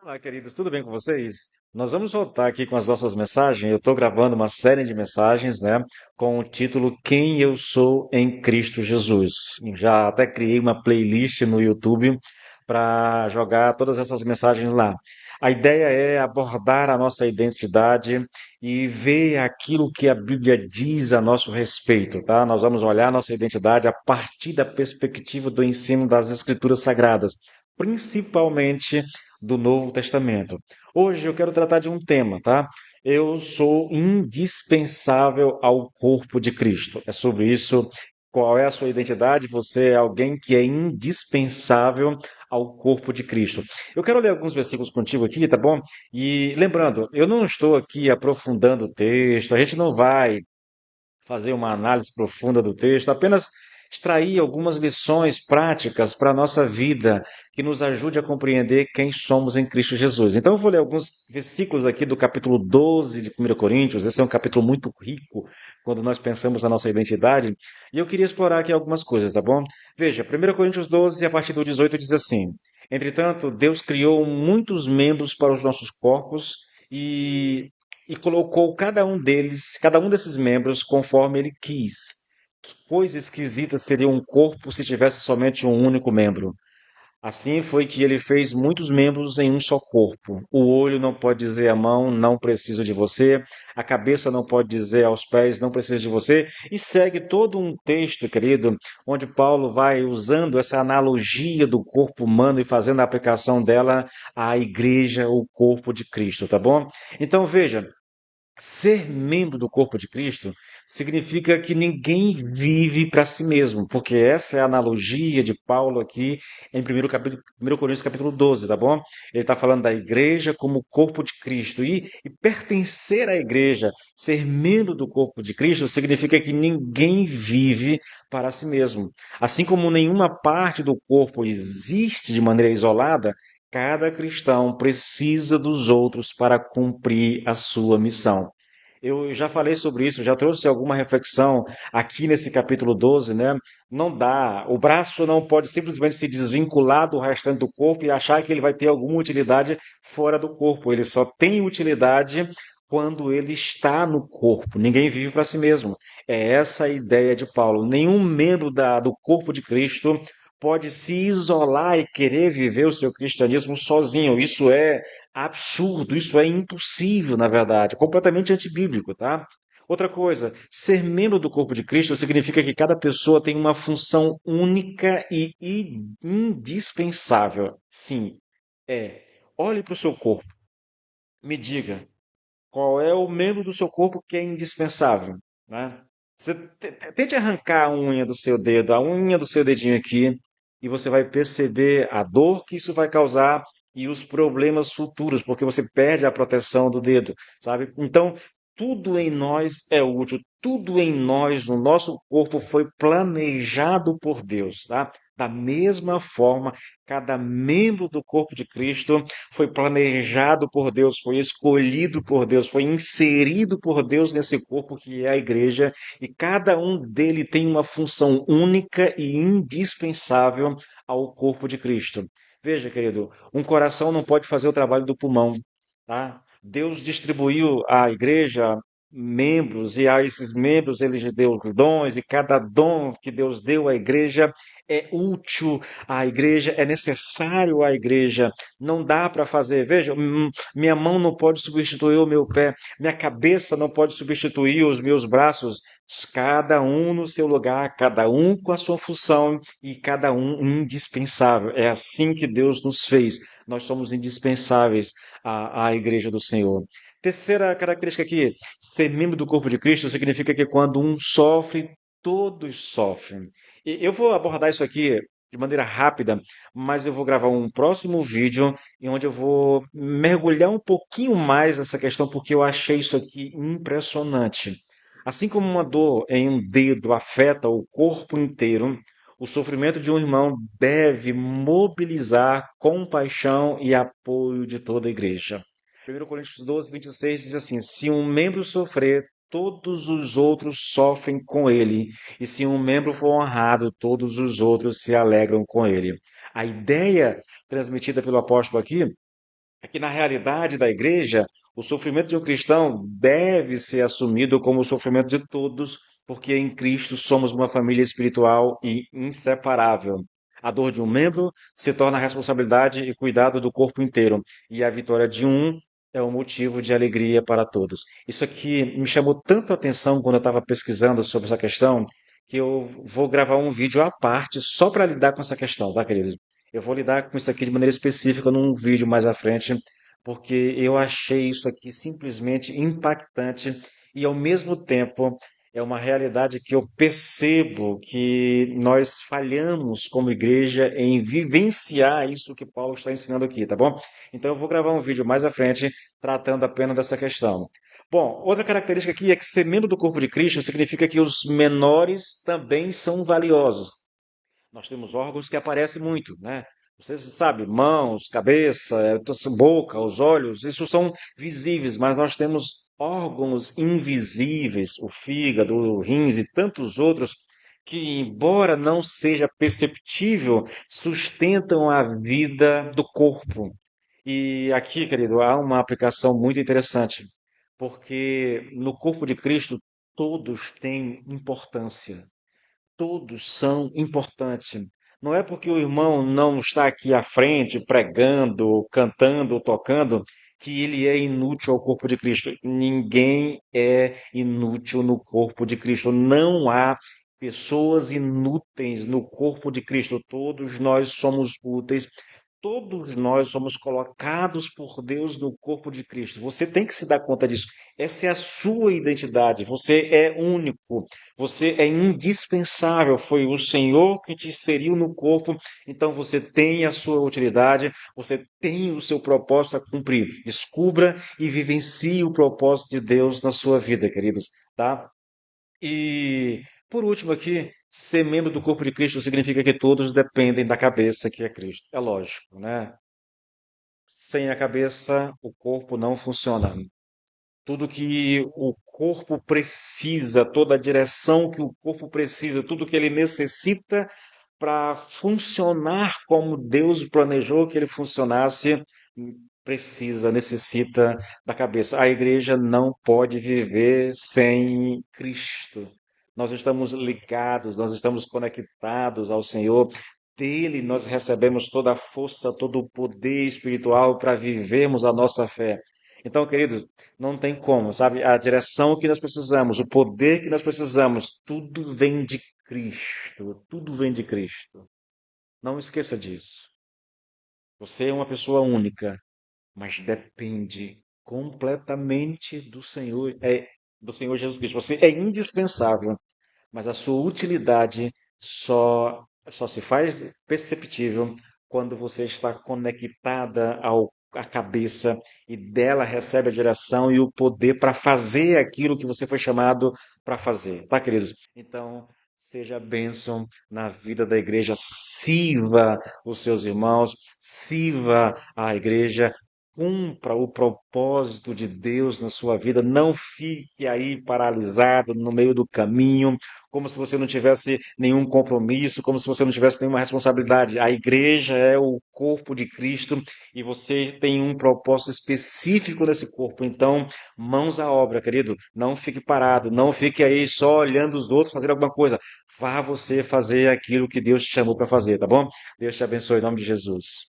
Olá, queridos, tudo bem com vocês? Nós vamos voltar aqui com as nossas mensagens. Eu estou gravando uma série de mensagens, né, com o título Quem Eu Sou em Cristo Jesus. Já até criei uma playlist no YouTube para jogar todas essas mensagens lá. A ideia é abordar a nossa identidade e ver aquilo que a Bíblia diz a nosso respeito, tá? Nós vamos olhar a nossa identidade a partir da perspectiva do ensino das Escrituras Sagradas, principalmente do Novo Testamento. Hoje eu quero tratar de um tema, tá? Eu sou indispensável ao corpo de Cristo. É sobre isso. Qual é a sua identidade? Você é alguém que é indispensável ao corpo de Cristo. Eu quero ler alguns versículos contigo aqui, tá bom? E lembrando, eu não estou aqui aprofundando o texto, a gente não vai fazer uma análise profunda do texto, apenas extrair algumas lições práticas para a nossa vida que nos ajude a compreender quem somos em Cristo Jesus. Então eu vou ler alguns versículos aqui do capítulo 12 de 1 Coríntios. Esse é um capítulo muito rico quando nós pensamos na nossa identidade, e eu queria explorar aqui algumas coisas, tá bom? Veja, 1 Coríntios 12, a partir do 18, diz assim: Entretanto, Deus criou muitos membros para os nossos corpos e e colocou cada um desses membros, conforme ele quis. Que coisa esquisita seria um corpo se tivesse somente um único membro. Assim foi que ele fez muitos membros em um só corpo. O olho não pode dizer à mão, não preciso de você. A cabeça não pode dizer aos pés, não preciso de você. E segue todo um texto, querido, onde Paulo vai usando essa analogia do corpo humano e fazendo a aplicação dela à igreja, o corpo de Cristo, tá bom? Então veja, ser membro do corpo de Cristo significa que ninguém vive para si mesmo, porque essa é a analogia de Paulo aqui em 1 Coríntios capítulo 12, tá bom? Ele está falando da igreja como corpo de Cristo e pertencer à igreja, ser membro do corpo de Cristo, significa que ninguém vive para si mesmo. Assim como nenhuma parte do corpo existe de maneira isolada, cada cristão precisa dos outros para cumprir a sua missão. Eu já falei sobre isso, já trouxe alguma reflexão aqui nesse capítulo 12, né? Não dá. O braço não pode simplesmente se desvincular do restante do corpo e achar que ele vai ter alguma utilidade fora do corpo. Ele só tem utilidade quando ele está no corpo. Ninguém vive para si mesmo. É essa a ideia de Paulo. Nenhum membro do corpo de Cristo pode se isolar e querer viver o seu cristianismo sozinho. Isso é absurdo, isso é impossível, na verdade, completamente antibíblico, tá? Outra coisa, ser membro do corpo de Cristo significa que cada pessoa tem uma função única e indispensável. Sim, é. Olhe para o seu corpo, me diga, qual é o membro do seu corpo que é indispensável, né? Você tente arrancar a unha do seu dedo, a unha do seu dedinho aqui, e você vai perceber a dor que isso vai causar e os problemas futuros, porque você perde a proteção do dedo, sabe? Então, tudo em nós é útil, tudo em nós, no nosso corpo, foi planejado por Deus, tá? Da mesma forma, cada membro do corpo de Cristo foi planejado por Deus, foi escolhido por Deus, foi inserido por Deus nesse corpo que é a igreja, e cada um dele tem uma função única e indispensável ao corpo de Cristo. Veja, querido, um coração não pode fazer o trabalho do pulmão, tá? Deus distribuiu à igreja membros e a esses membros ele deu os dons e cada dom que Deus deu à igreja é útil à igreja, é necessário à igreja. Não dá para fazer. Veja, minha mão não pode substituir o meu pé, minha cabeça não pode substituir os meus braços. Cada um no seu lugar, cada um com a sua função e cada um indispensável. É assim que Deus nos fez. Nós somos indispensáveis à igreja do Senhor. Terceira característica aqui, ser membro do corpo de Cristo significa que quando um sofre, todos sofrem. E eu vou abordar isso aqui de maneira rápida, mas eu vou gravar um próximo vídeo em onde eu vou mergulhar um pouquinho mais nessa questão, porque eu achei isso aqui impressionante. Assim como uma dor em um dedo afeta o corpo inteiro, o sofrimento de um irmão deve mobilizar compaixão e apoio de toda a igreja. 1 Coríntios 12, 26 diz assim: Se um membro sofrer, todos os outros sofrem com ele, e se um membro for honrado, todos os outros se alegram com ele. A ideia transmitida pelo apóstolo aqui É que na realidade da igreja, o sofrimento de um cristão deve ser assumido como o sofrimento de todos, porque em Cristo somos uma família espiritual e inseparável. A dor de um membro se torna a responsabilidade e cuidado do corpo inteiro, e a vitória de um é um motivo de alegria para todos. Isso aqui me chamou tanta atenção quando eu estava pesquisando sobre essa questão, que eu vou gravar um vídeo à parte só para lidar com essa questão, tá, queridos? Eu vou lidar com isso aqui de maneira específica num vídeo mais à frente, porque eu achei isso aqui simplesmente impactante e, ao mesmo tempo, é uma realidade que eu percebo que nós falhamos como igreja em vivenciar isso que Paulo está ensinando aqui, tá bom? Então eu vou gravar um vídeo mais à frente tratando apenas dessa questão. Bom, outra característica aqui é que ser membro do corpo de Cristo significa que os menores também são valiosos. Nós temos órgãos que aparecem muito, né? Você sabe, mãos, cabeça, boca, os olhos, isso são visíveis, mas nós temos órgãos invisíveis, o fígado, o rins e tantos outros que, embora não seja perceptível, sustentam a vida do corpo. E aqui, querido, há uma aplicação muito interessante, porque no corpo de Cristo todos têm importância, todos são importantes. Não é porque o irmão não está aqui à frente pregando, cantando, tocando, que ele é inútil ao corpo de Cristo. Ninguém é inútil no corpo de Cristo. Não há pessoas inúteis no corpo de Cristo. Todos nós somos úteis. Todos nós somos colocados por Deus no corpo de Cristo. Você tem que se dar conta disso. Essa é a sua identidade. Você é único. Você é indispensável. Foi o Senhor que te inseriu no corpo. Então você tem a sua utilidade. Você tem o seu propósito a cumprir. Descubra e vivencie o propósito de Deus na sua vida, queridos, tá? E, por último aqui, ser membro do corpo de Cristo significa que todos dependem da cabeça que é Cristo. É lógico, né? Sem a cabeça, o corpo não funciona. Tudo que o corpo precisa, toda a direção que o corpo precisa, tudo que ele necessita para funcionar como Deus planejou que ele funcionasse, necessita da cabeça. A igreja não pode viver sem Cristo. Nós estamos ligados, nós estamos conectados ao Senhor. Dele nós recebemos toda a força, todo o poder espiritual para vivermos a nossa fé. Então, queridos, não tem como, sabe? A direção que nós precisamos, o poder que nós precisamos, tudo vem de Cristo. Tudo vem de Cristo. Não esqueça disso. Você é uma pessoa única, mas depende completamente do Senhor Jesus Cristo. Você é indispensável, mas a sua utilidade só se faz perceptível quando você está conectada à cabeça e dela recebe a direção e o poder para fazer aquilo que você foi chamado para fazer, tá, queridos? Então, seja bênção na vida da igreja, sirva os seus irmãos, sirva a igreja, cumpra o propósito de Deus na sua vida, não fique aí paralisado no meio do caminho, como se você não tivesse nenhum compromisso, como se você não tivesse nenhuma responsabilidade. A igreja é o corpo de Cristo e você tem um propósito específico nesse corpo. Então, mãos à obra, querido. Não fique parado, não fique aí só olhando os outros fazer alguma coisa. Vá você fazer aquilo que Deus te chamou para fazer, tá bom? Deus te abençoe em nome de Jesus.